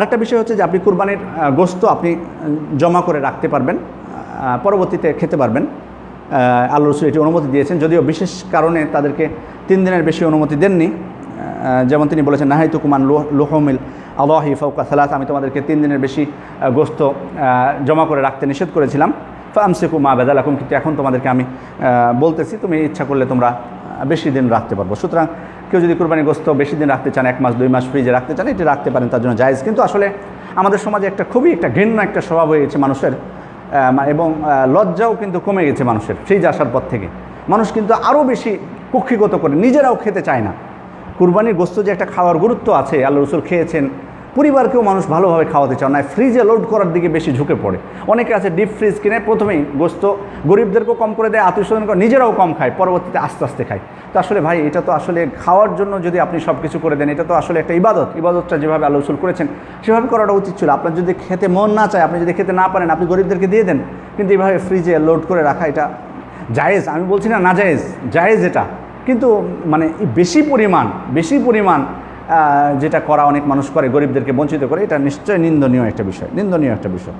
আরেকটা বিষয় হচ্ছে যে আপনি কুরবানির গোশত আপনি জমা করে রাখতে পারবেন, পরবর্তীতে খেতে পারবেন। আল্লাহ রাসূল এটি অনুমতি দিয়েছেন, যদিও বিশেষ কারণে তাদেরকে 3 দিনের বেশি অনুমতি দেননি। যেমন তিনি বলেছেন নাহাইতুকুমান লুহুমিল আল্লাহি ফাওকা সালাত, আমি তোমাদেরকে 3 দিনের বেশি গোশত জমা করে রাখতে নিষেধ করেছিলাম। ফামসিকু মা বাদালাকুম, কিন্তু এখন তোমাদেরকে আমি বলতেছি তুমি ইচ্ছা করলে তোমরা বেশি দিন রাখতে পারবো। সুতরাং কেউ যদি কুরবানি গোশত বেশি দিন রাখতে চান, 1 মাস 2 মাস ফ্রিজে রাখতে চান, এটি রাখতে পারেন, তার জন্য জায়েজ। কিন্তু আসলে আমাদের সমাজে খুবই একটা ঘৃণ্য একটা স্বভাব হয়ে গেছে মানুষের, এবং লজ্জাও কিন্তু কমে গেছে মানুষের। ফ্রিজ আসার পর থেকে মানুষ কিন্তু আরও বেশি কুক্ষিগত করে, নিজেরাও খেতে চায় না। কুরবানির গোশত যে একটা খাওয়ার গুরুত্ব আছে, আল্লাহ রাসূল খেয়েছেন, পরিবারকেও মানুষ ভালোভাবে খাওয়াতে চায় না, ফ্রিজে লোড করার দিকে বেশি ঝুঁকে পড়ে। অনেকে আছে ডিপ ফ্রিজ কিনে প্রথমেই গোশত গরিবদেরকেও কম করে দেয়, আত্মীয় স্বজন নিজেরাও কম খায়, পরবর্তীতে আস্তে আস্তে খায়। তো আসলে ভাই এটা তো আসলে খাওয়ার জন্য যদি আপনি সব কিছু করে দেন, এটা তো আসলে একটা ইবাদতটা যেভাবে আল্লাহ রাসূল করেছেন সেভাবে করাটা উচিত ছিল। আপনার যদি খেতে মন না চায়, আপনি যদি খেতে না পারেন, আপনি গরিবদেরকে দিয়ে দেন। কিন্তু এইভাবে ফ্রিজে লোড করে রাখা এটা জায়েজ, আমি বলছি না নাজায়েজ, জায়েজ এটা। কিন্তু মানে বেশি পরিমাণ যেটা করা অনেক মানুষ করে, গরিবদেরকে বঞ্চিত করে, এটা নিশ্চয়ই নিন্দনীয় একটা বিষয়।